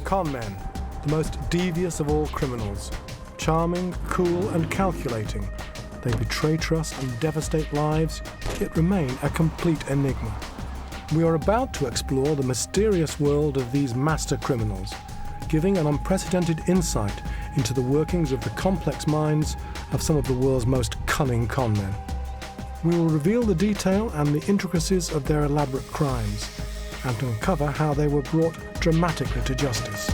Conmen, the most devious of all criminals. Charming, cool and calculating, they betray trust and devastate lives, yet remain a complete enigma. We are about to explore the mysterious world of these master criminals, giving an unprecedented insight into the workings of the complex minds of some of the world's most cunning conmen. We will reveal the detail and the intricacies of their elaborate crimes, and uncover how they were brought dramatically to justice.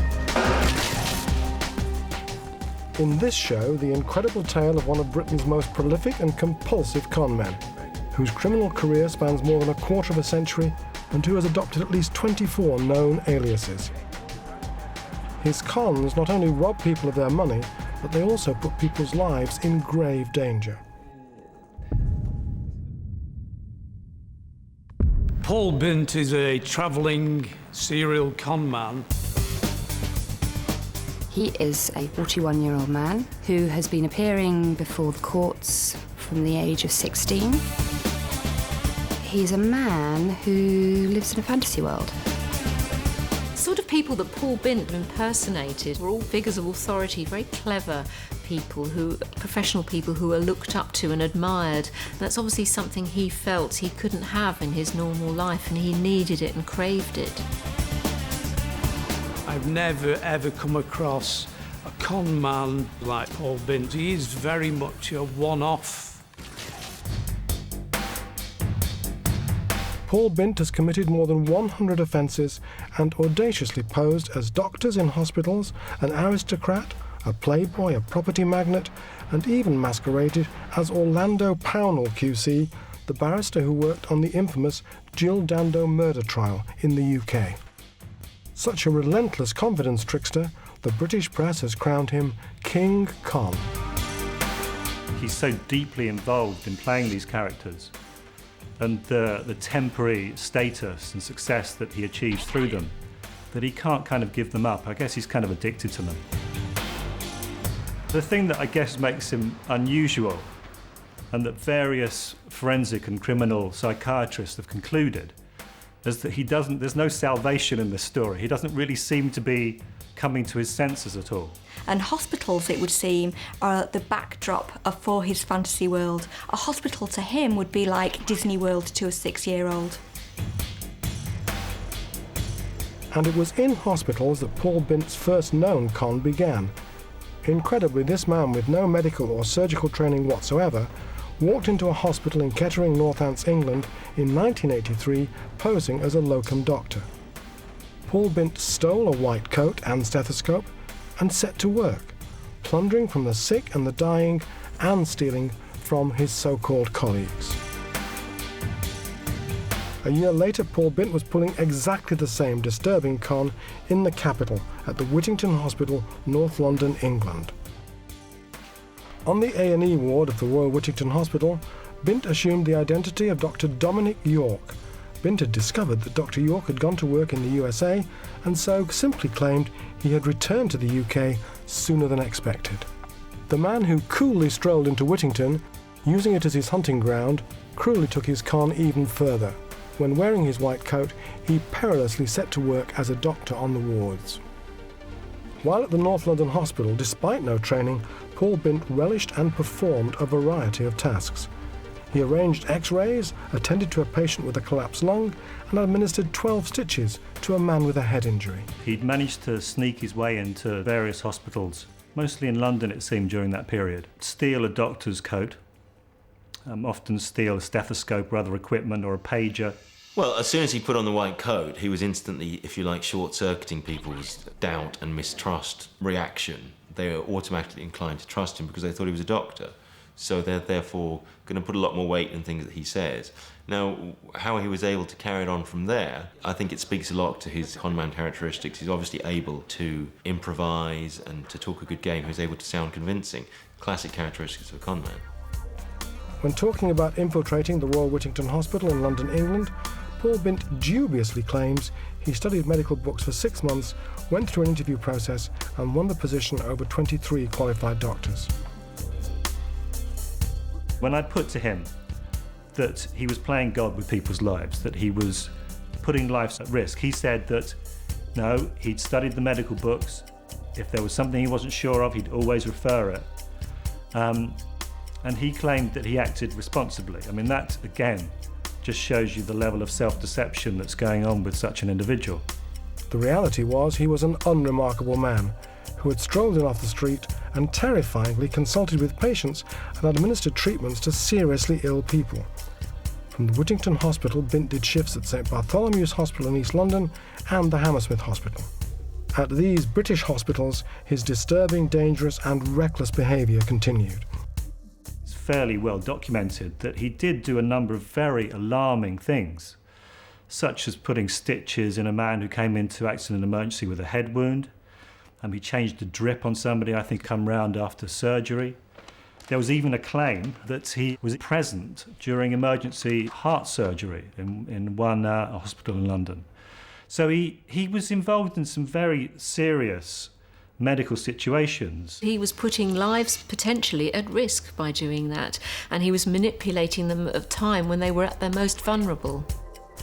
In this show, the incredible tale of one of Britain's most prolific and compulsive conmen, whose criminal career spans more than a quarter of a century and who has adopted at least 24 known aliases. His cons not only rob people of their money, but they also put people's lives in grave danger. Paul Bint is a travelling serial con man. He is a 41-year-old man who has been appearing before the courts from the age of 16. He's a man who lives in a fantasy world. The sort of people that Paul Bint impersonated were all figures of authority, very clever people, professional people who were looked up to and admired. And that's obviously something he felt he couldn't have in his normal life, and he needed it and craved it. I've never ever come across a con man like Paul Bint. He is very much a one-off. Paul Bint has committed more than 100 offences and audaciously posed as doctors in hospitals, an aristocrat, a playboy, a property magnate, and even masqueraded as Orlando Pownall QC, the barrister who worked on the infamous Jill Dando murder trial in the UK. Such a relentless confidence trickster, the British press has crowned him King Con. He's so deeply involved in playing these characters, and the temporary status and success that he achieves through them, that he can't kind of give them up. I guess he's kind of addicted to them. The thing that I guess makes him unusual, and that various forensic and criminal psychiatrists have concluded, is that there's no salvation in this story. He doesn't really seem to be coming to his senses at all. And hospitals, it would seem, are the backdrop for his fantasy world. A hospital to him would be like Disney World to a 6-year-old. And it was in hospitals that Paul Bint's first known con began. Incredibly, this man with no medical or surgical training whatsoever walked into a hospital in Kettering, Northants, England in 1983, posing as a locum doctor. Paul Bint stole a white coat and stethoscope and set to work, plundering from the sick and the dying and stealing from his so-called colleagues. A year later, Paul Bint was pulling exactly the same disturbing con in the capital at the Whittington Hospital, North London, England. On the A&E ward of the Royal Whittington Hospital, Bint assumed the identity of Dr. Dominic York. Bint had discovered that Dr. York had gone to work in the USA, and so simply claimed he had returned to the UK sooner than expected. The man who coolly strolled into Whittington, using it as his hunting ground, cruelly took his con even further. When wearing his white coat, he perilously set to work as a doctor on the wards. While at the North London Hospital, despite no training, Paul Bint relished and performed a variety of tasks. He arranged x-rays, attended to a patient with a collapsed lung, and administered 12 stitches to a man with a head injury. He'd managed to sneak his way into various hospitals, mostly in London it seemed during that period, steal a doctor's coat, often steal a stethoscope or other equipment or a pager. Well, as soon as he put on the white coat, he was instantly, if you like, short-circuiting people's doubt and mistrust reaction. They were automatically inclined to trust him because they thought he was a doctor. So they're therefore going to put a lot more weight in things that he says. Now, how he was able to carry it on from there, I think it speaks a lot to his conman characteristics. He's obviously able to improvise and to talk a good game. He's able to sound convincing. Classic characteristics of a conman. When talking about infiltrating the Royal Whittington Hospital in London, England, Paul Bint dubiously claims he studied medical books for 6 months, went through an interview process, and won the position over 23 qualified doctors. When I put to him that he was playing God with people's lives, that he was putting lives at risk, he said that No, he'd studied the medical books. If there was something he wasn't sure of, he'd always refer it. And he claimed that he acted responsibly. I mean, that, again, just shows you the level of self-deception that's going on with such an individual. The reality was he was an unremarkable man who had strolled in off the street and terrifyingly consulted with patients and administered treatments to seriously ill people. From the Whittington Hospital, Bint did shifts at St Bartholomew's Hospital in East London and the Hammersmith Hospital. At these British hospitals, his disturbing, dangerous and reckless behaviour continued. It's fairly well documented that he did do a number of very alarming things, such as putting stitches in a man who came into accident emergency with a head wound. He changed the drip on somebody, I think, come round after surgery. There was even a claim that he was present during emergency heart surgery in one hospital in London. So he was involved in some very serious medical situations. He was putting lives potentially at risk by doing that, and he was manipulating them at a time when they were at their most vulnerable.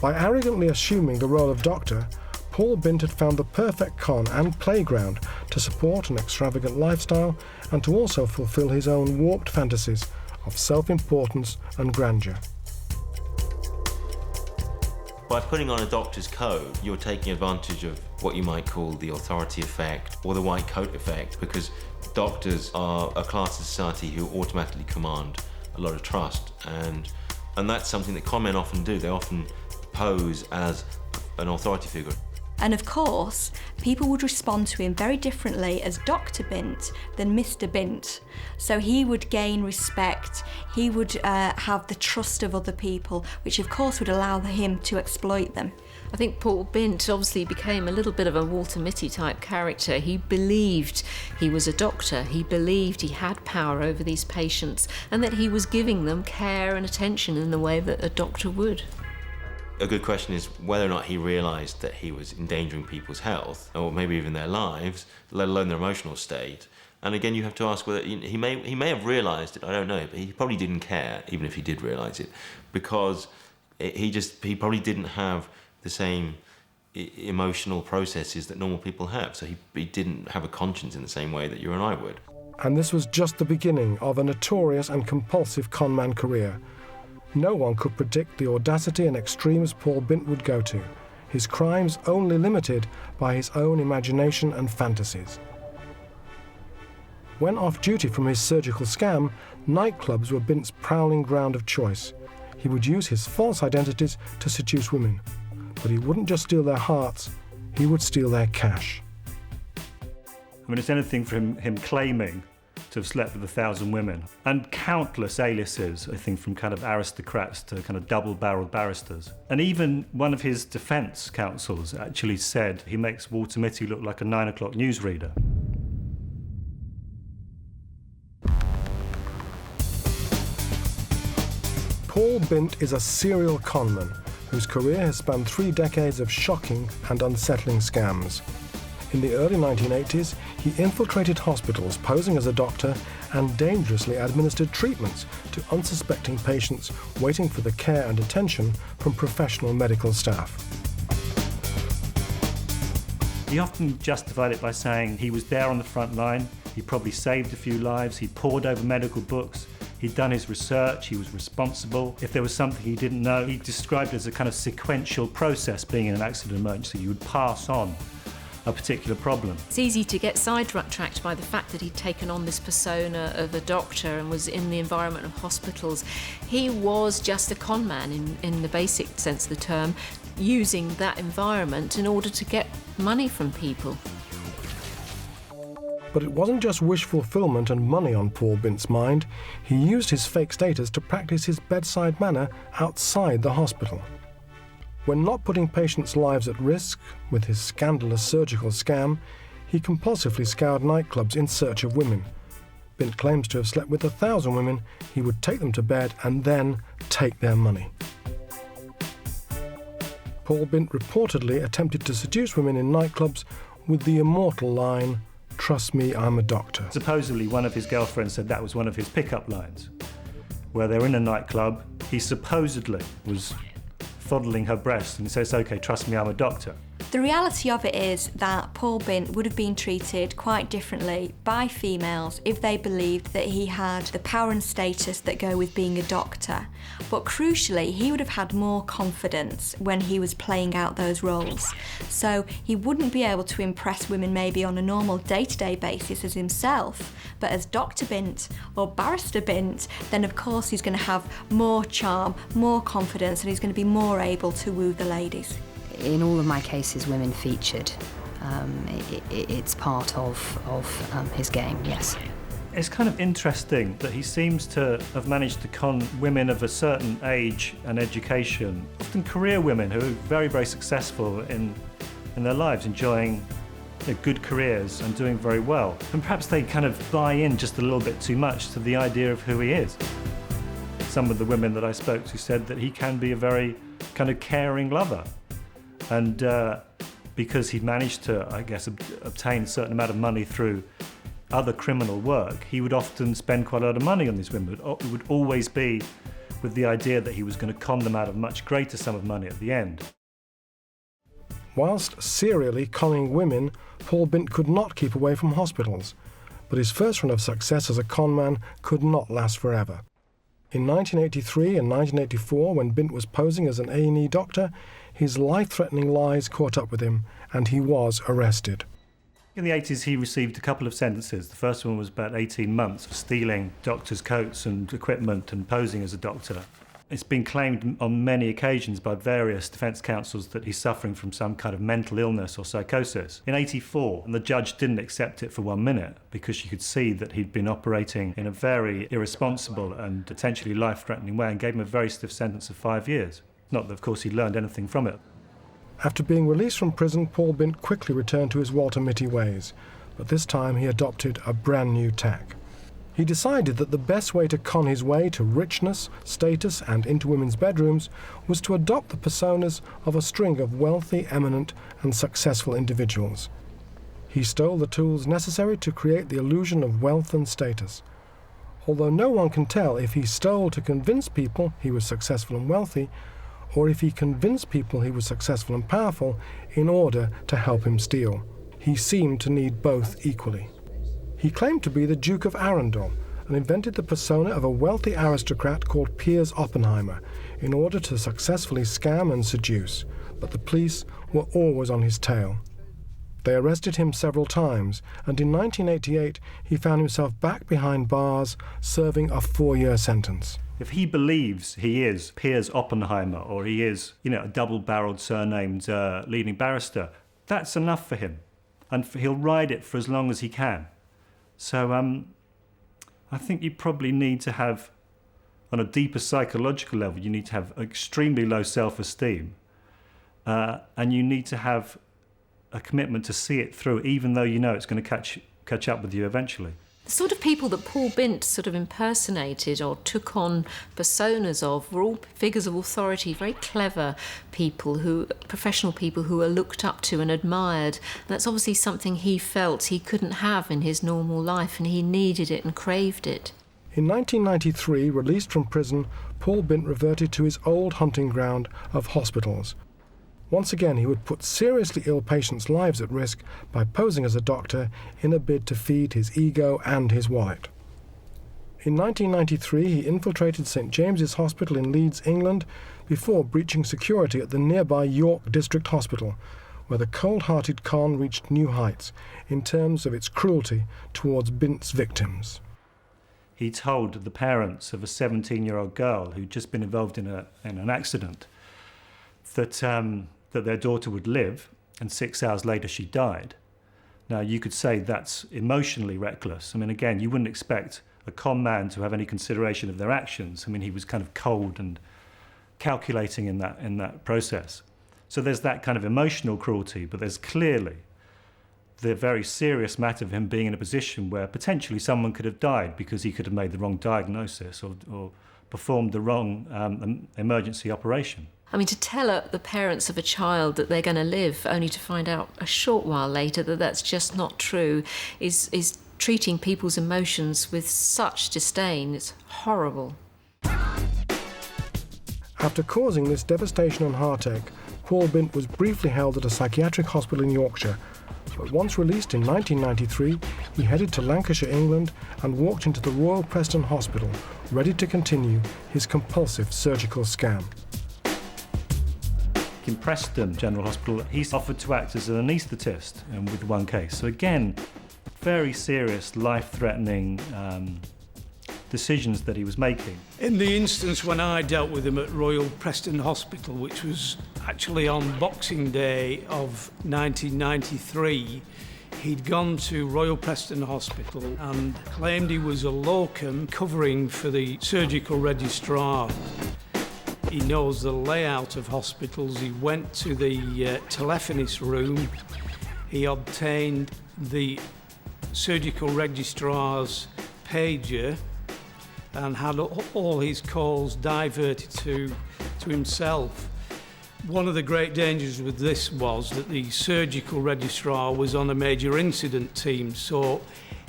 By arrogantly assuming the role of doctor, Paul Bint had found the perfect con and playground to support an extravagant lifestyle and to also fulfill his own warped fantasies of self-importance and grandeur. By putting on a doctor's coat, you're taking advantage of what you might call the authority effect or the white coat effect, because doctors are a class of society who automatically command a lot of trust, and that's something that con men often do. They often pose as an authority figure. And of course, people would respond to him very differently as Dr. Bint than Mr. Bint. So he would gain respect, he would have the trust of other people, which of course would allow him to exploit them. I think Paul Bint obviously became a little bit of a Walter Mitty type character. He believed he was a doctor, he believed he had power over these patients, and that he was giving them care and attention in the way that a doctor would. A good question is whether or not he realised that he was endangering people's health, or maybe even their lives, let alone their emotional state. And again, you have to ask whether he may have realised it, I don't know, but he probably didn't care, even if he did realise it, because he probably didn't have the same emotional processes that normal people have, so he didn't have a conscience in the same way that you and I would. And this was just the beginning of a notorious and compulsive conman career. No one could predict the audacity and extremes Paul Bint would go to, his crimes only limited by his own imagination and fantasies. When off duty from his surgical scam, nightclubs were Bint's prowling ground of choice. He would use his false identities to seduce women, but he wouldn't just steal their hearts, he would steal their cash. I mean, it's anything from him claiming to have slept with 1,000 women, and countless aliases, I think, from kind of aristocrats to kind of double-barreled barristers. And even one of his defence counsels actually said he makes Walter Mitty look like a 9 o'clock newsreader. Paul Bint is a serial conman whose career has spanned 3 decades of shocking and unsettling scams. In the early 1980s, he infiltrated hospitals posing as a doctor and dangerously administered treatments to unsuspecting patients waiting for the care and attention from professional medical staff. He often justified it by saying he was there on the front line, he probably saved a few lives, he pored over medical books, he'd done his research, he was responsible. If there was something he didn't know, he described it as a kind of sequential process being in an accident emergency. You would pass on a particular problem. It's easy to get sidetracked by the fact that he'd taken on this persona of a doctor and was in the environment of hospitals. He was just a con man in the basic sense of the term, using that environment in order to get money from people. But it wasn't just wish fulfillment and money on Paul Bint's mind. He used his fake status to practice his bedside manner outside the hospital. When not putting patients' lives at risk with his scandalous surgical scam, he compulsively scoured nightclubs in search of women. Bint claims to have slept with 1,000 women. He would take them to bed and then take their money. Paul Bint reportedly attempted to seduce women in nightclubs with the immortal line, "Trust me, I'm a doctor." Supposedly one of his girlfriends said that was one of his pickup lines, where they're in a nightclub, he supposedly was fondling her breast and he says, "Okay, trust me, I'm a doctor." The reality of it is that Paul Bint would have been treated quite differently by females if they believed that he had the power and status that go with being a doctor. But crucially, he would have had more confidence when he was playing out those roles. So he wouldn't be able to impress women maybe on a normal day-to-day basis as himself, but as Dr. Bint or Barrister Bint, then of course he's going to have more charm, more confidence, and he's going to be more able to woo the ladies. In all of my cases, women featured. It's part of his game, yes. It's kind of interesting that he seems to have managed to con women of a certain age and education, often career women who are very, very successful in their lives, enjoying good careers and doing very well. And perhaps they kind of buy in just a little bit too much to the idea of who he is. Some of the women that I spoke to said that he can be a very kind of caring lover. And because he'd managed to, I guess, obtain a certain amount of money through other criminal work, he would often spend quite a lot of money on these women. It would always be with the idea that he was going to con them out of a much greater sum of money at the end. Whilst serially conning women, Paul Bint could not keep away from hospitals. But his first run of success as a conman could not last forever. In 1983 and 1984, when Bint was posing as an A&E doctor, his life-threatening lies caught up with him, and he was arrested. In the 80s, he received a couple of sentences. The first one was about 18 months for stealing doctors' coats and equipment and posing as a doctor. It's been claimed on many occasions by various defence counsels that he's suffering from some kind of mental illness or psychosis. In 84, and the judge didn't accept it for 1 minute because she could see that he'd been operating in a very irresponsible and potentially life-threatening way, and gave him a very stiff sentence of 5 years. Not that, of course, he learned anything from it. After being released from prison, Paul Bint quickly returned to his Walter Mitty ways, but this time he adopted a brand new tack. He decided that the best way to con his way to richness, status, and into women's bedrooms was to adopt the personas of a string of wealthy, eminent, and successful individuals. He stole the tools necessary to create the illusion of wealth and status. Although no one can tell if he stole to convince people he was successful and wealthy, or if he convinced people he was successful and powerful in order to help him steal. He seemed to need both equally. He claimed to be the Duke of Arundel and invented the persona of a wealthy aristocrat called Piers Oppenheimer in order to successfully scam and seduce, but the police were always on his tail. They arrested him several times, and in 1988 he found himself back behind bars serving a 4-year sentence. If he believes he is Piers Oppenheimer, or he is, a double-barreled surnamed leading barrister, that's enough for him. And he'll ride it for as long as he can. So I think you probably need to have, on a deeper psychological level, you need to have extremely low self-esteem. And you need to have a commitment to see it through, even though you know it's going to catch up with you eventually. The sort of people that Paul Bint sort of impersonated or took on personas of were all figures of authority, very clever people, professional people who were looked up to and admired. And that's obviously something he felt he couldn't have in his normal life, and he needed it and craved it. In 1993, released from prison, Paul Bint reverted to his old hunting ground of hospitals. Once again, he would put seriously ill patients' lives at risk by posing as a doctor in a bid to feed his ego and his wallet. In 1993, he infiltrated St James's Hospital in Leeds, England, before breaching security at the nearby York District Hospital, where the cold-hearted con reached new heights in terms of its cruelty towards Bint's victims. He told the parents of a 17-year-old girl who'd just been involved in an accident that their daughter would live, and 6 hours later she died. Now, you could say that's emotionally reckless. I mean, again, you wouldn't expect a con man to have any consideration of their actions. I mean, he was kind of cold and calculating in that process. So there's that kind of emotional cruelty, but there's clearly the very serious matter of him being in a position where potentially someone could have died because he could have made the wrong diagnosis or performed the wrong emergency operation. I mean, to tell the parents of a child that they're going to live only to find out a short while later that that's just not true is treating people's emotions with such disdain. It's horrible. After causing this devastation and heartache, Paul Bint was briefly held at a psychiatric hospital in Yorkshire, but once released in 1993, he headed to Lancashire, England, and walked into the Royal Preston Hospital, ready to continue his compulsive surgical scam. In Preston General Hospital, he's offered to act as an anaesthetist with one case. So again, very serious, life-threatening decisions that he was making. In the instance when I dealt with him at Royal Preston Hospital, which was actually on Boxing Day of 1993, he'd gone to Royal Preston Hospital and claimed he was a locum covering for the surgical registrar. He knows the layout of hospitals. He went to the telephonist room. He obtained the surgical registrar's pager and had all his calls diverted to himself. One of the great dangers with this was that the surgical registrar was on a major incident team, so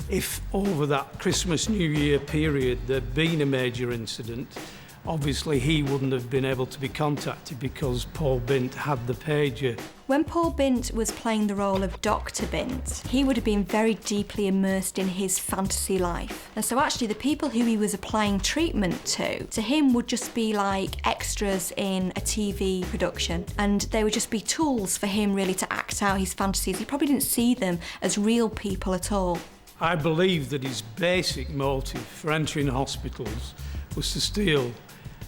if over that Christmas New Year period there'd been a major incident, obviously he wouldn't have been able to be contacted because Paul Bint had the pager. When Paul Bint was playing the role of Dr. Bint, he would have been very deeply immersed in his fantasy life. And so actually the people who he was applying treatment to him would just be like extras in a TV production. And they would just be tools for him really to act out his fantasies. He probably didn't see them as real people at all. I believe that his basic motive for entering hospitals was to steal.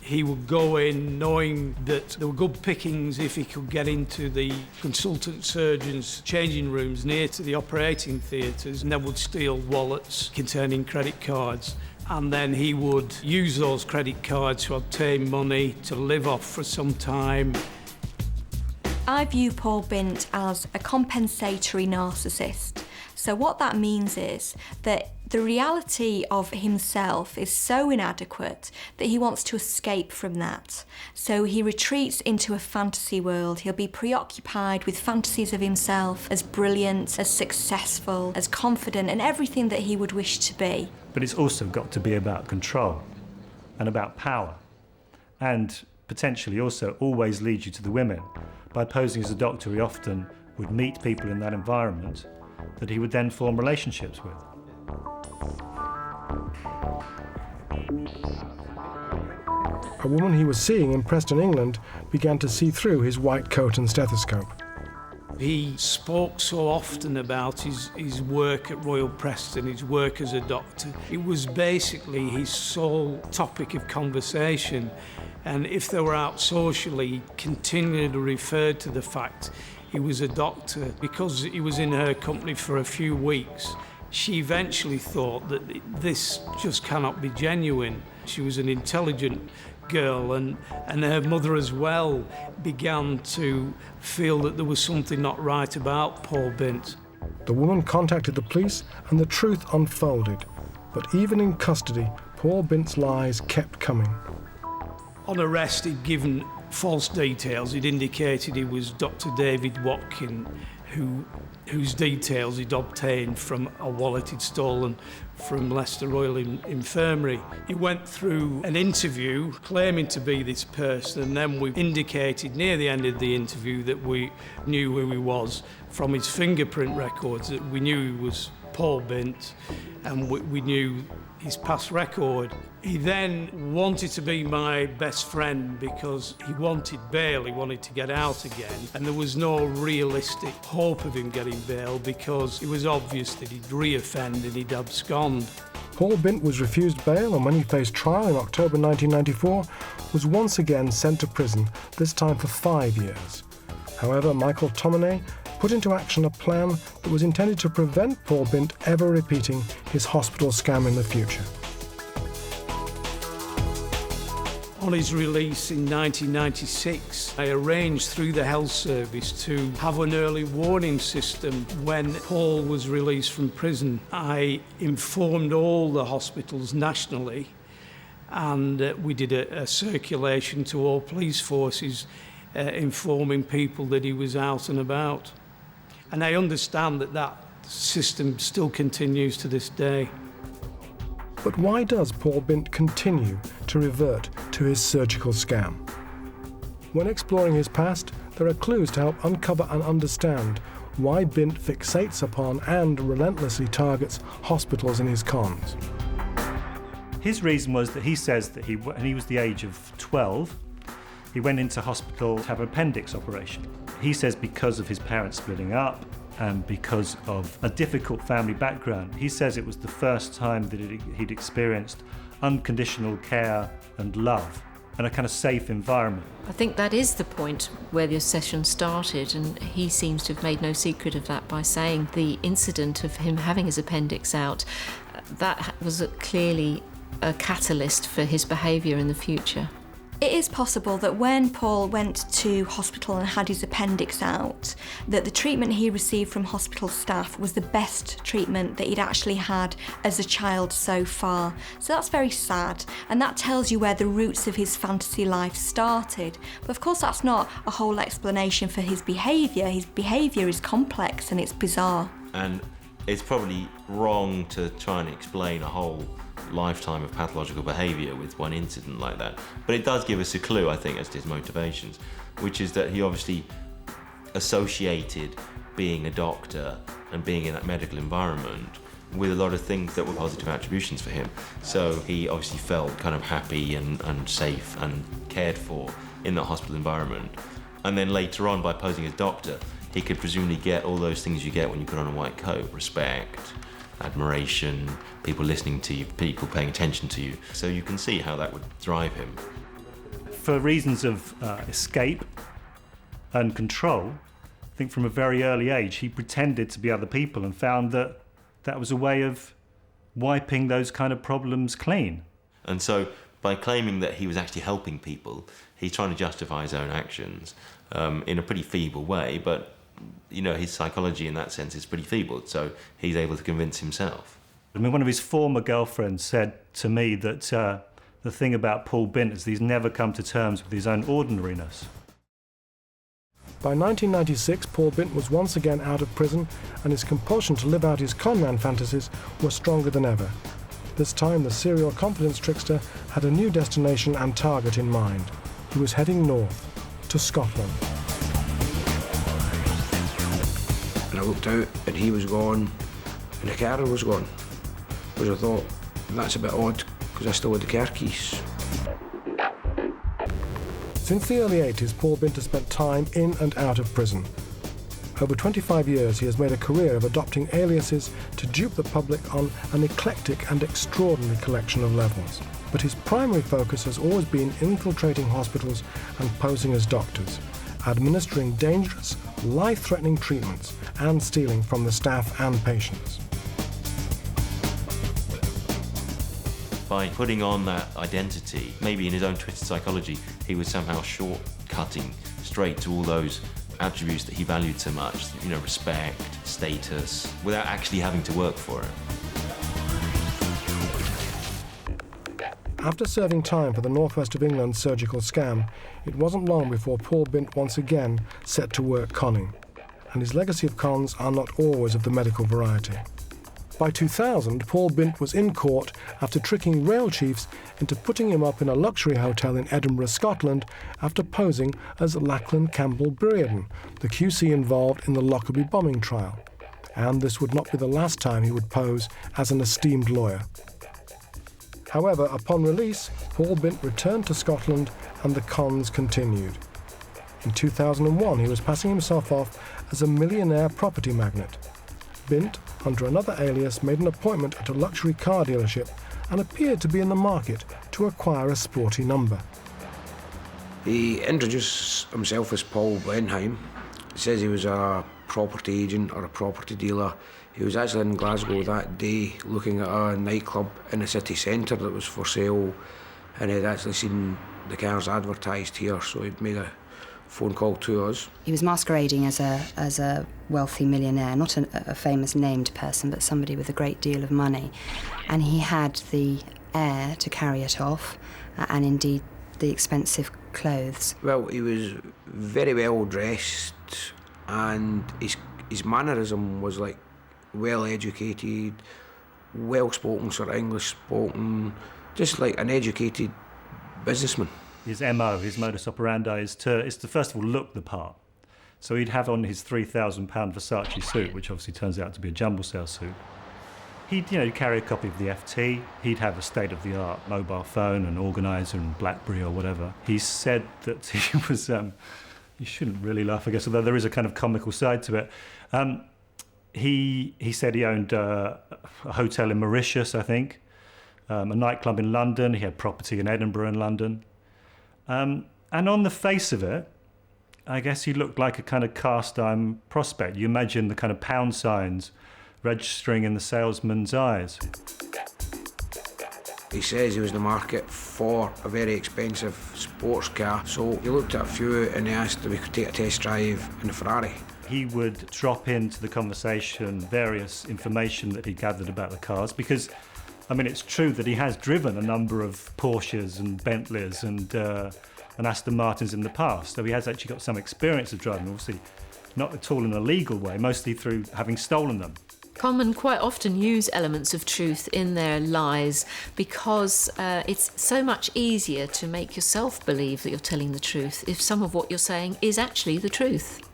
He would go in knowing that there were good pickings if he could get into the consultant surgeons' changing rooms near to the operating theatres, and then would steal wallets containing credit cards. And then he would use those credit cards to obtain money to live off for some time. I view Paul Bint as a compensatory narcissist. So what that means is that the reality of himself is so inadequate that he wants to escape from that. So he retreats into a fantasy world. He'll be preoccupied with fantasies of himself as brilliant, as successful, as confident, and everything that he would wish to be. But it's also got to be about control and about power, and potentially also always lead you to the women. By posing as a doctor, he often would meet people in that environment that he would then form relationships with. A woman he was seeing in Preston, England, began to see through his white coat and stethoscope. He spoke so often about his work at Royal Preston, his work as a doctor. It was basically his sole topic of conversation. And if they were out socially, he continually referred to the fact he was a doctor. Because he was in her company for a few weeks, she eventually thought that this just cannot be genuine. She was an intelligent girl, and her mother as well began to feel that there was something not right about Paul Bint. The woman contacted the police and the truth unfolded. But even in custody, Paul Bint's lies kept coming. On arrest, he'd given false details. He'd indicated he was Dr. David Watkin, whose details he'd obtained from a wallet he'd stolen from Leicester Royal Infirmary. He went through an interview claiming to be this person, and then we indicated near the end of the interview that we knew who he was from his fingerprint records, that we knew he was Paul Bint, and we knew his past record. He then wanted to be my best friend because he wanted bail, he wanted to get out again, and there was no realistic hope of him getting bail because it was obvious that he'd re-offend and he'd abscond. Paul Bint was refused bail, and when he faced trial in October 1994, was once again sent to prison, this time for 5 years. However, Michael Tominey put into action a plan that was intended to prevent Paul Bint ever repeating his hospital scam in the future. On his release in 1996, I arranged through the health service to have an early warning system when Paul was released from prison. I informed all the hospitals nationally, and we did a circulation to all police forces informing people that he was out and about. And I understand that system still continues to this day. But why does Paul Bint continue to revert to his surgical scam? When exploring his past, there are clues to help uncover and understand why Bint fixates upon and relentlessly targets hospitals in his cons. His reason was that he says that when he was the age of 12, he went into hospital to have an appendix operation. He says because of his parents splitting up and because of a difficult family background, he says it was the first time that he'd experienced unconditional care and love and a kind of safe environment. I think that is the point where the obsession started, and he seems to have made no secret of that by saying the incident of him having his appendix out, that was clearly a catalyst for his behaviour in the future. It is possible that when Paul went to hospital and had his appendix out, that the treatment he received from hospital staff was the best treatment that he'd actually had as a child so far. So that's very sad, and that tells you where the roots of his fantasy life started. But of course that's not a whole explanation for his behaviour. His behaviour is complex and it's bizarre. And it's probably wrong to try and explain a whole lifetime of pathological behaviour with one incident like that. But it does give us a clue, I think, as to his motivations, which is that he obviously associated being a doctor and being in that medical environment with a lot of things that were positive attributions for him. So he obviously felt kind of happy and safe and cared for in that hospital environment. And then later on, by posing as doctor, he could presumably get all those things you get when you put on a white coat: respect, admiration, people listening to you, people paying attention to you. So you can see how that would drive him. For reasons of escape and control, I think from a very early age he pretended to be other people and found that that was a way of wiping those kind of problems clean. And so by claiming that he was actually helping people, he's trying to justify his own actions in a pretty feeble way, but you know, his psychology in that sense is pretty feeble, so he's able to convince himself. I mean, one of his former girlfriends said to me that the thing about Paul Bint is that he's never come to terms with his own ordinariness. By 1996, Paul Bint was once again out of prison, and his compulsion to live out his conman fantasies was stronger than ever. This time, the serial confidence trickster had a new destination and target in mind. He was heading north, to Scotland. And I looked out and he was gone and the car was gone. Because I thought, that's a bit odd, because I still had the car keys. Since the early 80s, Paul Bint has spent time in and out of prison. Over 25 years, he has made a career of adopting aliases to dupe the public on an eclectic and extraordinary collection of levels. But his primary focus has always been infiltrating hospitals and posing as doctors, administering dangerous, life-threatening treatments and stealing from the staff and patients. By putting on that identity, maybe in his own twisted psychology, he was somehow short-cutting straight to all those attributes that he valued so much, you know, respect, status, without actually having to work for it. After serving time for the northwest of England surgical scam, it wasn't long before Paul Bint once again set to work conning. And his legacy of cons are not always of the medical variety. By 2000, Paul Bint was in court after tricking rail chiefs into putting him up in a luxury hotel in Edinburgh, Scotland, after posing as Lachlan Campbell Brereton, the QC involved in the Lockerbie bombing trial. And this would not be the last time he would pose as an esteemed lawyer. However, upon release, Paul Bint returned to Scotland and the cons continued. In 2001, he was passing himself off as a millionaire property magnate. Bint, under another alias, made an appointment at a luxury car dealership and appeared to be in the market to acquire a sporty number. He introduced himself as Paul Blenheim. He says he was a property agent or a property dealer. He was actually in Glasgow that day looking at a nightclub in the city centre that was for sale, and he'd actually seen the cars advertised here, so he'd made a phone call to us. He was masquerading as a wealthy millionaire, not a famous named person, but somebody with a great deal of money. And he had the air to carry it off, and indeed the expensive clothes. Well, he was very well dressed, and his mannerism was like well educated, well spoken, sort of English spoken, just like an educated businessman. His MO, his modus operandi, is to first of all look the part. So he'd have on his £3,000 Versace suit, which obviously turns out to be a jumble sale suit. He'd carry a copy of the FT. He'd have a state-of-the-art mobile phone and organiser and BlackBerry or whatever. He said that he was... you shouldn't really laugh, I guess, although there is a kind of comical side to it. He said he owned a hotel in Mauritius, I think, a nightclub in London. He had property in Edinburgh and London. And on the face of it, I guess he looked like a kind of cast-iron prospect. You imagine the kind of pound signs registering in the salesman's eyes. He says he was in the market for a very expensive sports car, so he looked at a few and he asked if we could take a test drive in the Ferrari. He would drop into the conversation various information that he gathered about the cars, because, I mean, it's true that he has driven a number of Porsches and Bentleys and Aston Martins in the past, so he has actually got some experience of driving, obviously not at all in a legal way, mostly through having stolen them. Conmen quite often use elements of truth in their lies because it's so much easier to make yourself believe that you're telling the truth if some of what you're saying is actually the truth.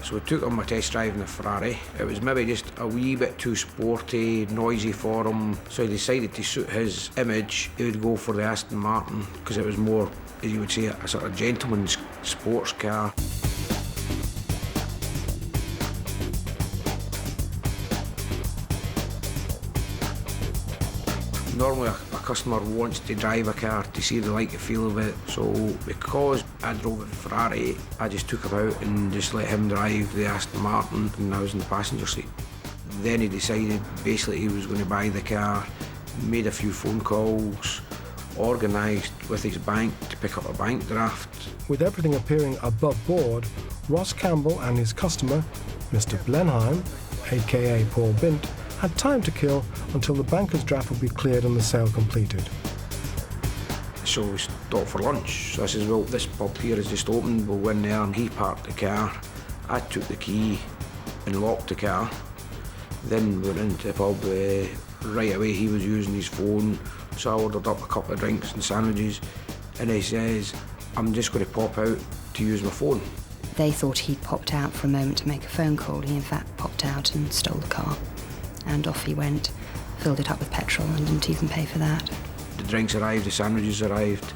So we took him a test drive in the Ferrari. It was maybe just a wee bit too sporty, noisy for him, so he decided to suit his image. He would go for the Aston Martin because it was more, as you would say, a sort of gentleman's sports car. Normally a customer wants to drive a car to see the like and feel of it, so because I drove a Ferrari, I just took him out and just let him drive the Aston Martin and I was in the passenger seat. Then he decided basically he was going to buy the car, made a few phone calls, organised with his bank to pick up a bank draft. With everything appearing above board, Ross Campbell and his customer, Mr. Blenheim, aka Paul Bint, had time to kill until the banker's draft would be cleared and the sale completed. So we stopped for lunch. So I says, well, this pub here is just opened, we'll go in there. And he parked the car. I took the key and locked the car. Then we went into the pub. Right away he was using his phone, so I ordered up a couple of drinks and sandwiches, and he says, I'm just going to pop out to use my phone. They thought he'd popped out for a moment to make a phone call. He in fact popped out and stole the car. And off he went, filled it up with petrol and didn't even pay for that. The drinks arrived, the sandwiches arrived,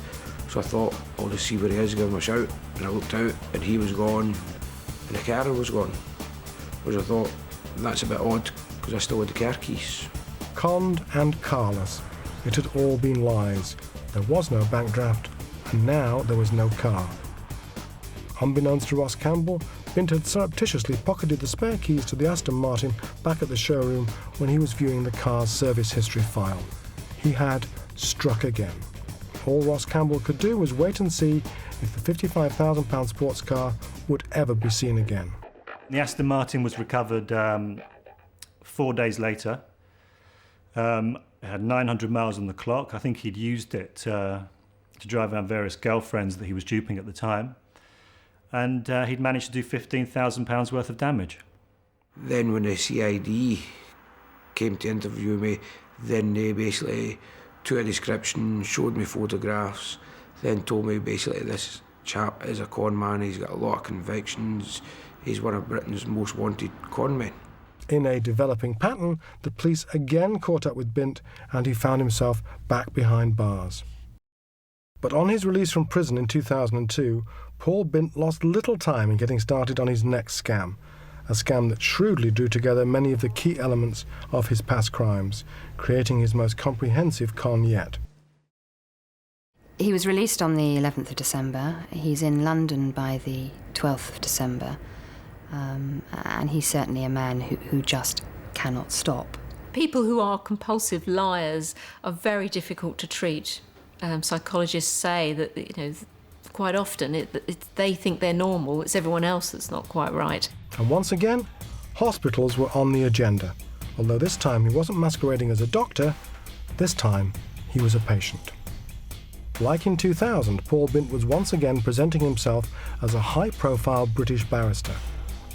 so I thought, I'll just see where he is, give him a shout. And I looked out and he was gone and the car was gone. Which I thought, that's a bit odd because I still had the car keys. Conned and carless. It had all been lies. There was no bank draft and now there was no car. Unbeknownst to Ross Campbell, Bint had surreptitiously pocketed the spare keys to the Aston Martin back at the showroom when he was viewing the car's service history file. He had struck again. All Ross Campbell could do was wait and see if the £55,000 sports car would ever be seen again. The Aston Martin was recovered 4 days later. It had 900 miles on the clock. I think he'd used it to drive around various girlfriends that he was duping at the time. And he'd managed to do £15,000 worth of damage. Then when the CID came to interview me, then they basically took a description, showed me photographs, then told me basically this chap is a con man, he's got a lot of convictions, he's one of Britain's most wanted con men. In a developing pattern, the police again caught up with Bint and he found himself back behind bars. But on his release from prison in 2002, Paul Bint lost little time in getting started on his next scam, a scam that shrewdly drew together many of the key elements of his past crimes, creating his most comprehensive con yet. He was released on the 11th of December. He's in London by the 12th of December. And he's certainly a man who just cannot stop. People who are compulsive liars are very difficult to treat. Psychologists say that, quite often they think they're normal. It's everyone else that's not quite right. And once again, hospitals were on the agenda. Although this time he wasn't masquerading as a doctor, this time he was a patient. Like in 2000, Paul Bint was once again presenting himself as a high-profile British barrister.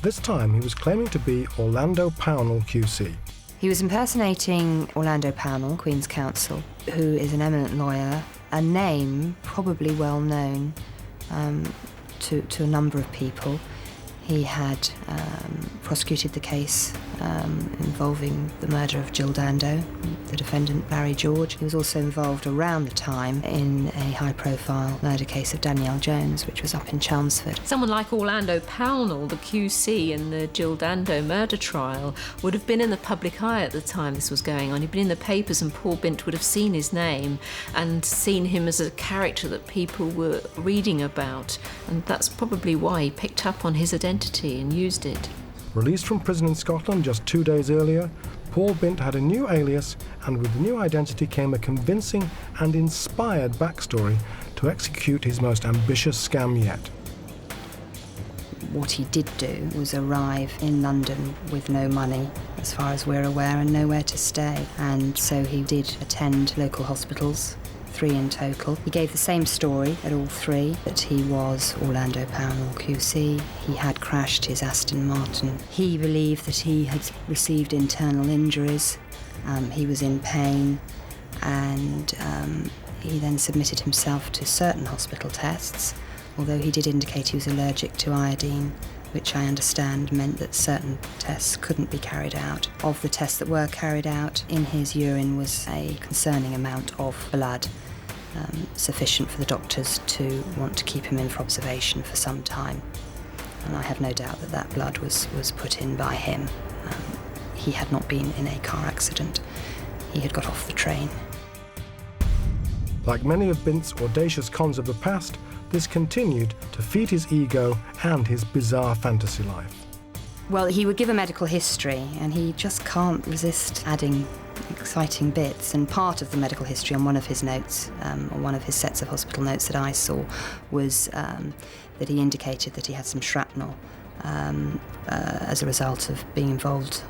This time he was claiming to be Orlando Pownall QC. He was impersonating Orlando Pownall, Queen's Counsel, who is an eminent lawyer, a name probably well known to a number of people. He had prosecuted the case involving the murder of Jill Dando, the defendant Barry George. He was also involved around the time in a high-profile murder case of Danielle Jones, which was up in Chelmsford. Someone like Orlando Pownall, the QC in the Jill Dando murder trial, would have been in the public eye at the time this was going on. He'd been in the papers, and Paul Bint would have seen his name and seen him as a character that people were reading about, and that's probably why he picked up on his identity and used it. Released from prison in Scotland just 2 days earlier, Paul Bint had a new alias, and with the new identity came a convincing and inspired backstory to execute his most ambitious scam yet. What he did do was arrive in London with no money, as far as we're aware, and nowhere to stay. And so he did attend local hospitals, 3 in total. He gave the same story at all 3, that he was Orlando Pownall QC. He had crashed his Aston Martin. He believed that he had received internal injuries. He was in pain, and he then submitted himself to certain hospital tests, although he did indicate he was allergic to iodine, which I understand meant that certain tests couldn't be carried out. Of the tests that were carried out, in his urine was a concerning amount of blood, sufficient for the doctors to want to keep him in for observation for some time. And I have no doubt that that blood was put in by him. He had not been in a car accident. He had got off the train. Like many of Bint's audacious cons of the past, this continued to feed his ego and his bizarre fantasy life. Well, he would give a medical history, and he just can't resist adding exciting bits. And part of the medical history on one of his notes, or one of his sets of hospital notes that I saw, was that he indicated that he had some shrapnel as a result of being involved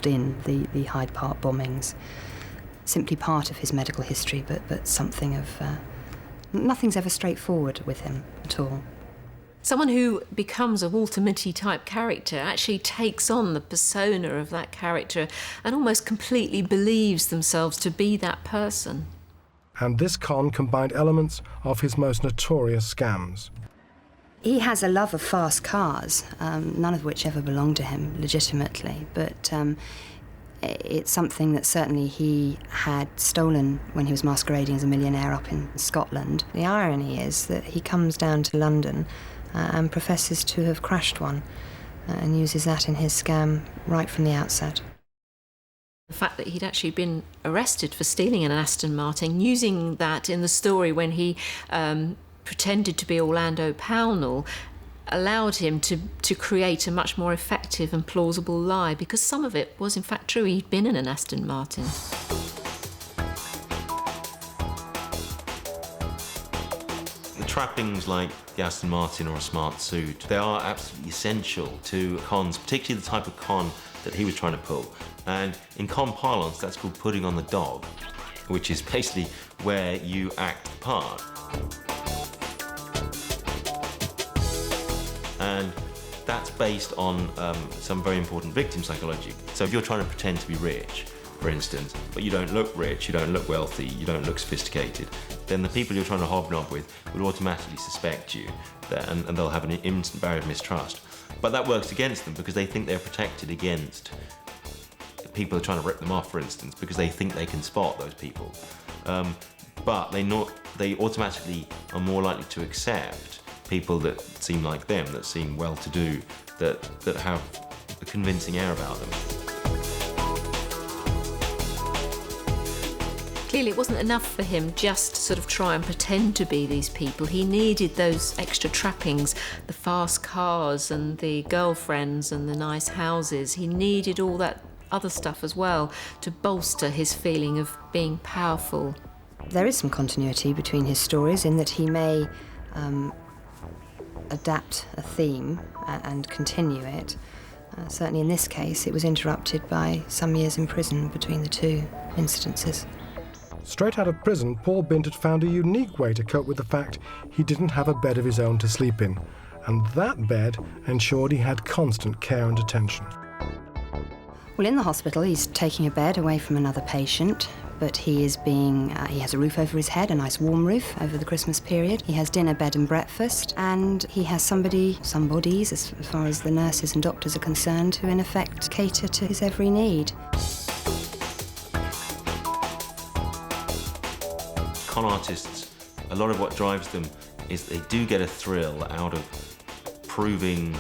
in the Hyde Park bombings. Simply part of his medical history, but something of... nothing's ever straightforward with him at all. Someone who becomes a Walter Mitty type character actually takes on the persona of that character and almost completely believes themselves to be that person. And this con combined elements of his most notorious scams. He has a love of fast cars, none of which ever belonged to him legitimately, but it's something that certainly he had stolen when he was masquerading as a millionaire up in Scotland. The irony is that he comes down to London and professes to have crashed one and uses that in his scam right from the outset. The fact that he'd actually been arrested for stealing an Aston Martin, using that in the story when he pretended to be Orlando Pownall, allowed him to create a much more effective and plausible lie, because some of it was in fact true. He'd been in an Aston Martin. The trappings like the Aston Martin or a smart suit, they are absolutely essential to cons, particularly the type of con that he was trying to pull. And in con parlance, that's called putting on the dog, which is basically where you act the part. And that's based on some very important victim psychology. So if you're trying to pretend to be rich, for instance, but you don't look rich, you don't look wealthy, you don't look sophisticated, then the people you're trying to hobnob with will automatically suspect you, and they'll have an instant barrier of mistrust. But that works against them because they think they're protected against people who are trying to rip them off, for instance, because they think they can spot those people. But they automatically are more likely to accept people that seem like them, that seem well-to-do, that have a convincing air about them. Clearly it wasn't enough for him just to sort of try and pretend to be these people. He needed those extra trappings, the fast cars and the girlfriends and the nice houses. He needed all that other stuff as well to bolster his feeling of being powerful. There is some continuity between his stories in that he may adapt a theme and continue it. Certainly in this case, it was interrupted by some years in prison between the 2 incidences. Straight out of prison, Paul Bint had found a unique way to cope with the fact he didn't have a bed of his own to sleep in, and that bed ensured he had constant care and attention. Well, in the hospital, he's taking a bed away from another patient, but he has a roof over his head, a nice warm roof over the Christmas period. He has dinner, bed and breakfast, and he has some bodies, as far as the nurses and doctors are concerned, who in effect cater to his every need. Con artists, a lot of what drives them is they do get a thrill out of proving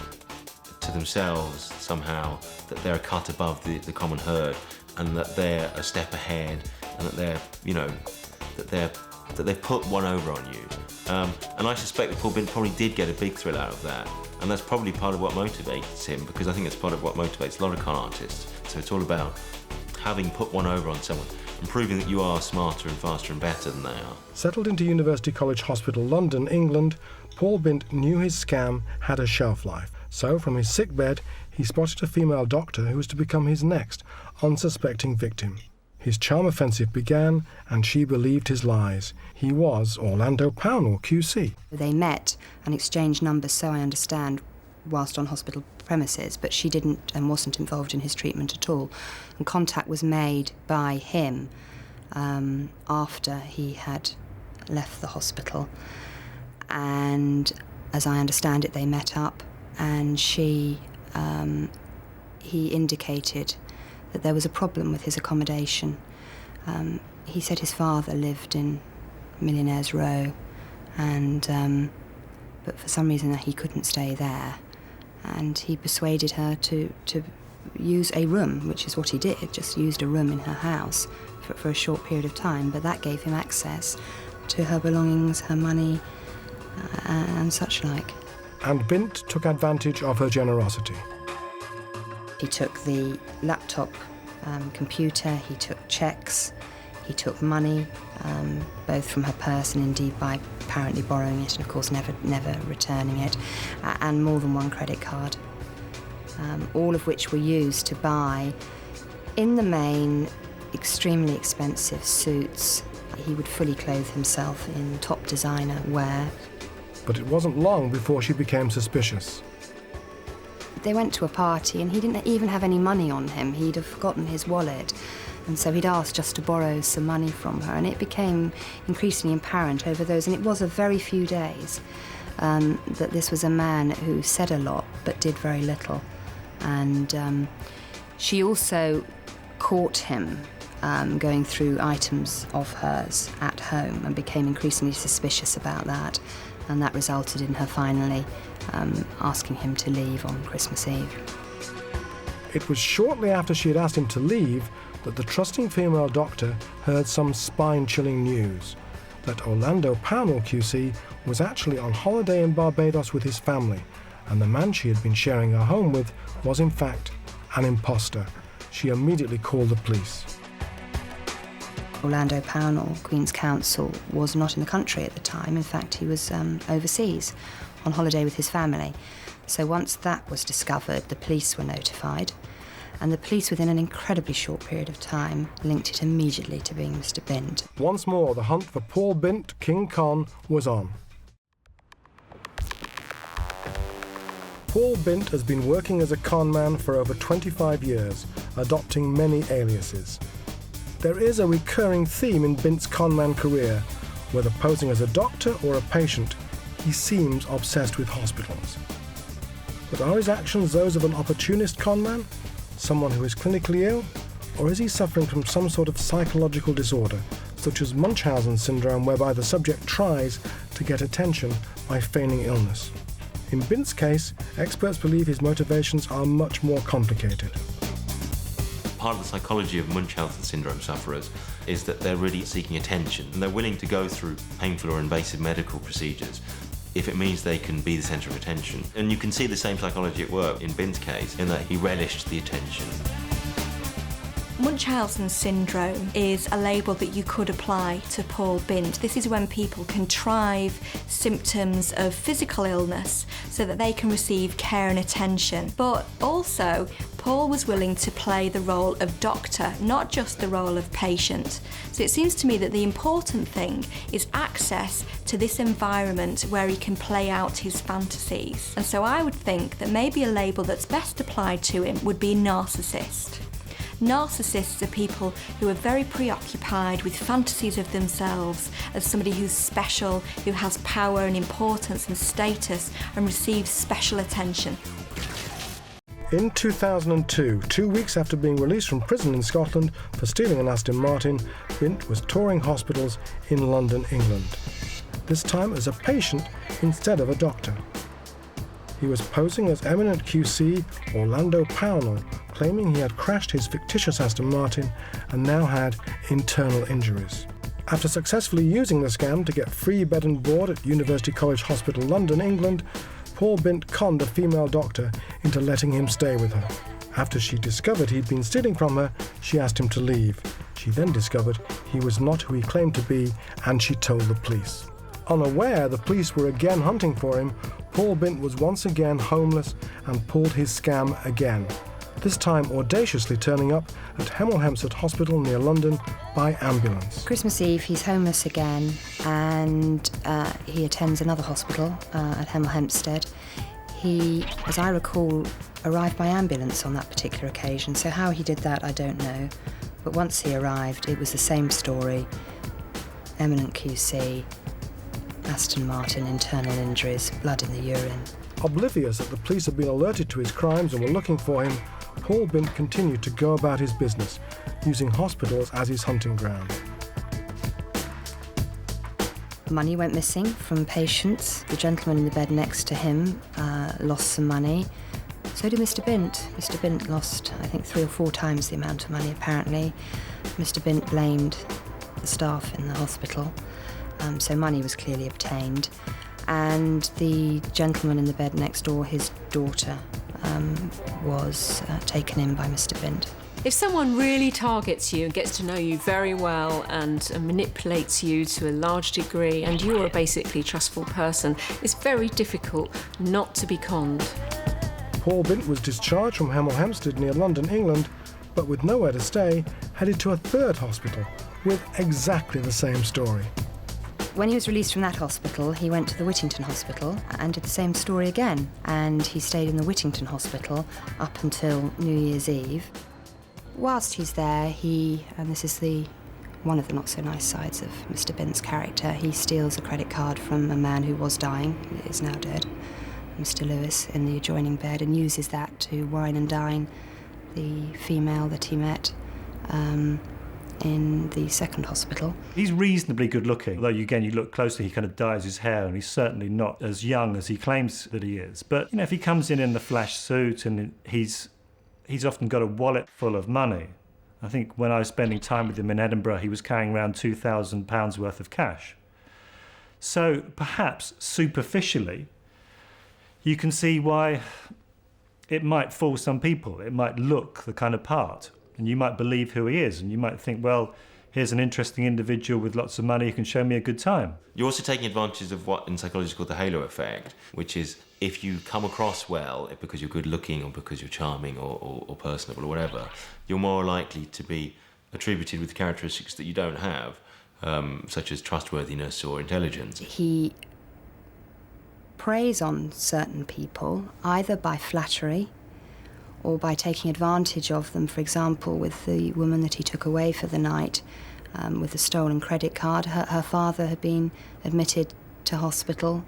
to themselves somehow that they're a cut above the common herd, and that they're a step ahead, and that they're, you know, that they've put one over on you. And I suspect that Paul Bint probably did get a big thrill out of that, and that's probably part of what motivates him, because I think it's part of what motivates a lot of con artists. So it's all about having put one over on someone and proving that you are smarter and faster and better than they are. Settled into University College Hospital, London, England, Paul Bint knew his scam had a shelf life. So, from his sickbed, he spotted a female doctor who was to become his next unsuspecting victim. His charm offensive began, and she believed his lies. He was Orlando Pownall, QC. They met and exchanged numbers, so I understand, whilst on hospital premises, but she didn't and wasn't involved in his treatment at all. And contact was made by him after he had left the hospital. And as I understand it, they met up, and he indicated that there was a problem with his accommodation. He said his father lived in Millionaire's Row, and but for some reason he couldn't stay there, and he persuaded her to use a room, which is what he did, just used a room in her house for a short period of time, but that gave him access to her belongings, her money, and such like. And Bint took advantage of her generosity. He took the laptop computer, he took cheques, he took money, both from her purse and indeed by apparently borrowing it and of course never returning it, and more than one credit card, all of which were used to buy, in the main, extremely expensive suits. He would fully clothe himself in top designer wear. But it wasn't long before she became suspicious. They went to a party and he didn't even have any money on him. He'd have forgotten his wallet, and so he'd asked just to borrow some money from her, and it became increasingly apparent over those, and it was a very few days, that this was a man who said a lot but did very little. And she also caught him going through items of hers at home and became increasingly suspicious about that, and that resulted in her finally asking him to leave on Christmas Eve. It was shortly after she had asked him to leave that the trusting female doctor heard some spine-chilling news, that Orlando Pownall, QC, was actually on holiday in Barbados with his family, and the man she had been sharing her home with was in fact an imposter. She immediately called the police. Orlando Pownall, Queen's Counsel, was not in the country at the time. In fact, he was overseas on holiday with his family. So once that was discovered, the police were notified, and the police, within an incredibly short period of time, linked it immediately to being Mr. Bint. Once more, the hunt for Paul Bint, King Con, was on. Paul Bint has been working as a con man for over 25 years, adopting many aliases. There is a recurring theme in Bint's conman career. Whether posing as a doctor or a patient, he seems obsessed with hospitals. But are his actions those of an opportunist conman? Someone who is clinically ill? Or is he suffering from some sort of psychological disorder, such as Munchausen syndrome, whereby the subject tries to get attention by feigning illness? In Bint's case, experts believe his motivations are much more complicated. Part of the psychology of Munchausen syndrome sufferers is that they're really seeking attention, and they're willing to go through painful or invasive medical procedures if it means they can be the centre of attention. And you can see the same psychology at work in Bint's case, in that he relished the attention. Munchausen syndrome is a label that you could apply to Paul Bint. This is when people contrive symptoms of physical illness so that they can receive care and attention. But also, Paul was willing to play the role of doctor, not just the role of patient. So it seems to me that the important thing is access to this environment where he can play out his fantasies. And so I would think that maybe a label that's best applied to him would be narcissist. Narcissists are people who are very preoccupied with fantasies of themselves as somebody who's special, who has power and importance and status and receives special attention. In 2002, 2 weeks after being released from prison in Scotland for stealing an Aston Martin, Bint was touring hospitals in London, England. This time as a patient instead of a doctor. He was posing as eminent QC Orlando Pownall, claiming he had crashed his fictitious Aston Martin and now had internal injuries. After successfully using the scam to get free bed and board at University College Hospital, London, England, Paul Bint conned a female doctor into letting him stay with her. After she discovered he'd been stealing from her, she asked him to leave. She then discovered he was not who he claimed to be, and she told the police. Unaware the police were again hunting for him, Paul Bint was once again homeless and pulled his scam again, this time audaciously turning up at Hemel Hempstead Hospital near London by ambulance. Christmas Eve, he's homeless again, and he attends another hospital at Hemel Hempstead. He, as I recall, arrived by ambulance on that particular occasion, so how he did that, I don't know. But once he arrived, it was the same story. Eminent QC, Aston Martin, internal injuries, blood in the urine. Oblivious that the police had been alerted to his crimes and were looking for him, Paul Bint continued to go about his business, using hospitals as his hunting ground. Money went missing from patients. The gentleman in the bed next to him lost some money. So did Mr. Bint. Mr. Bint lost, I think, 3 or 4 times the amount of money, apparently. Mr. Bint blamed the staff in the hospital, so money was clearly obtained. And the gentleman in the bed next door, his daughter, was taken in by Mr. Bint. If someone really targets you and gets to know you very well and manipulates you to a large degree, and you're a basically trustful person, it's very difficult not to be conned. Paul Bint was discharged from Hemel Hempstead near London, England, but with nowhere to stay, headed to a third hospital with exactly the same story. When he was released from that hospital, he went to the Whittington Hospital and did the same story again. And he stayed in the Whittington Hospital up until New Year's Eve. Whilst he's there, and this is one of the not-so-nice sides of Mr. Bint's character, he steals a credit card from a man who was dying, who is now dead, Mr. Lewis, in the adjoining bed, and uses that to wine and dine the female that he met in the second hospital. He's reasonably good looking, although you look closely, he kind of dyes his hair and he's certainly not as young as he claims that he is. But, if he comes in the flash suit and he's often got a wallet full of money. I think when I was spending time with him in Edinburgh, he was carrying around £2,000 worth of cash. So perhaps superficially, you can see why it might fool some people. It might look the kind of part. And you might believe who he is, and you might think, well, here's an interesting individual with lots of money who can show me a good time. You're also taking advantage of what in psychology is called the halo effect, which is if you come across well because you're good looking or because you're charming or personable or whatever, you're more likely to be attributed with characteristics that you don't have, such as trustworthiness or intelligence. He preys on certain people, either by flattery or by taking advantage of them. For example, with the woman that he took away for the night with a stolen credit card, her father had been admitted to hospital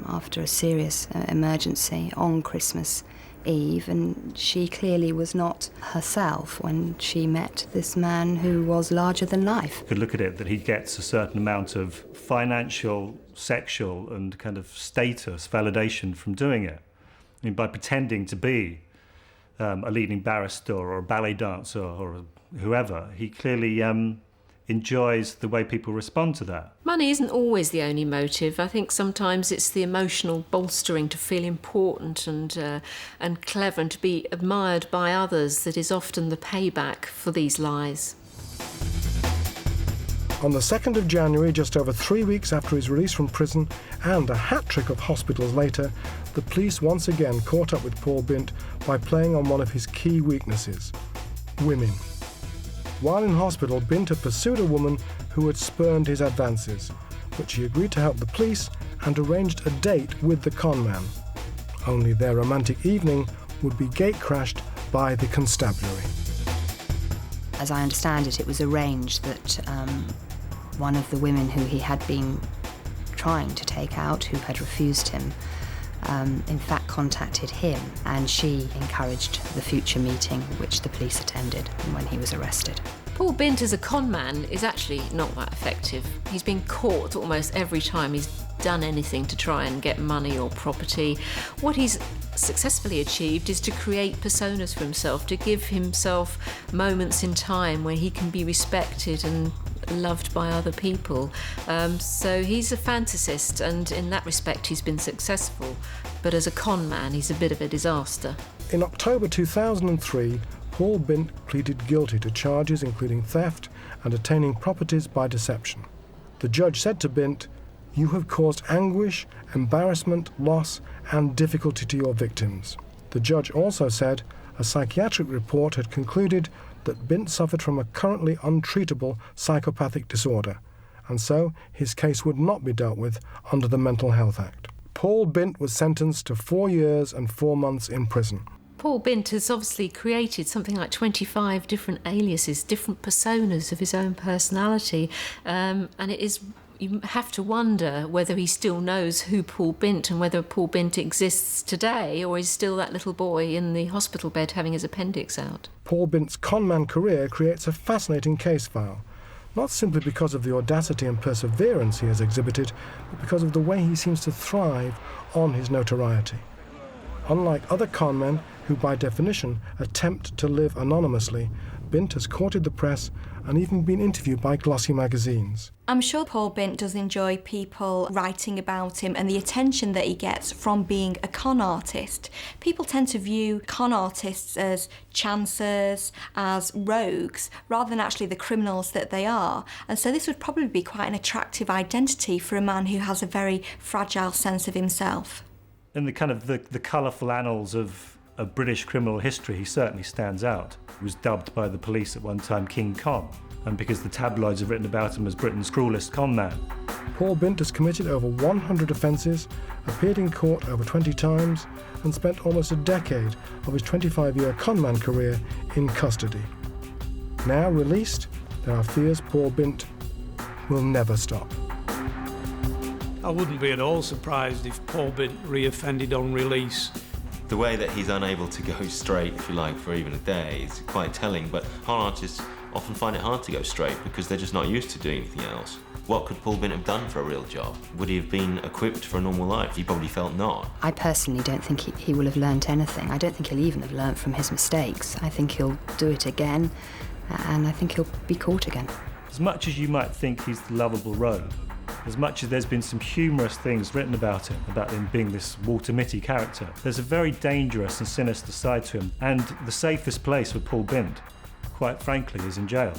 after a serious emergency on Christmas Eve, and she clearly was not herself when she met this man who was larger than life. You could look at it that he gets a certain amount of financial, sexual and kind of status validation from doing it. By pretending to be a leading barrister or a ballet dancer or whoever, he clearly enjoys the way people respond to that. Money isn't always the only motive. I think sometimes it's the emotional bolstering to feel important and clever and to be admired by others that is often the payback for these lies. On the 2nd of January, just over 3 weeks after his release from prison and a hat-trick of hospitals later, the police once again caught up with Paul Bint by playing on one of his key weaknesses: women. While in hospital, Bint had pursued a woman who had spurned his advances, but she agreed to help the police and arranged a date with the conman. Only their romantic evening would be gate-crashed by the constabulary. As I understand it, it was arranged that one of the women who he had been trying to take out, who had refused him, in fact contacted him, and she encouraged the future meeting which the police attended when he was arrested. Paul Bint as a con man is actually not that effective. He's been caught almost every time he's done anything to try and get money or property. What he's successfully achieved is to create personas for himself, to give himself moments in time where he can be respected and loved by other people. So he's a fantasist, and in that respect he's been successful. But as a con man, he's a bit of a disaster. In October 2003, Paul Bint pleaded guilty to charges including theft and attaining properties by deception. The judge said to Bint, "You have caused anguish, embarrassment, loss, and difficulty to your victims." The judge also said a psychiatric report had concluded that Bint suffered from a currently untreatable psychopathic disorder, and so his case would not be dealt with under the Mental Health Act. Paul Bint was sentenced to 4 years and 4 months in prison. Paul Bint has obviously created something like 25 different aliases, different personas of his own personality, and it is, you have to wonder whether he still knows who Paul Bint and whether Paul Bint exists today, or is still that little boy in the hospital bed having his appendix out. Paul Bint's conman career creates a fascinating case file, not simply because of the audacity and perseverance he has exhibited, but because of the way he seems to thrive on his notoriety. Unlike other conmen who by definition attempt to live anonymously, Bint has courted the press and even been interviewed by glossy magazines. I'm sure Paul Bint does enjoy people writing about him and the attention that he gets from being a con artist. People tend to view con artists as chancers, as rogues, rather than actually the criminals that they are. And so this would probably be quite an attractive identity for a man who has a very fragile sense of himself. In the kind of the colourful annals of British criminal history, he certainly stands out. He was dubbed by the police at one time King Con, and because the tabloids have written about him as Britain's cruelest con man. Paul Bint has committed over 100 offences, appeared in court over 20 times, and spent almost a decade of his 25-year conman career in custody. Now released, there are fears Paul Bint will never stop. I wouldn't be at all surprised if Paul Bint re-offended on release. The way that he's unable to go straight, if you like, for even a day is quite telling, but con artists often find it hard to go straight because they're just not used to doing anything else. What could Paul Bint have done for a real job? Would he have been equipped for a normal life? He probably felt not. I personally don't think he will have learnt anything. I don't think he'll even have learnt from his mistakes. I think he'll do it again, and I think he'll be caught again. As much as you might think he's the lovable rogue, as much as there's been some humorous things written about him being this Walter Mitty character, there's a very dangerous and sinister side to him, and the safest place for Paul Bint, quite frankly, is in jail.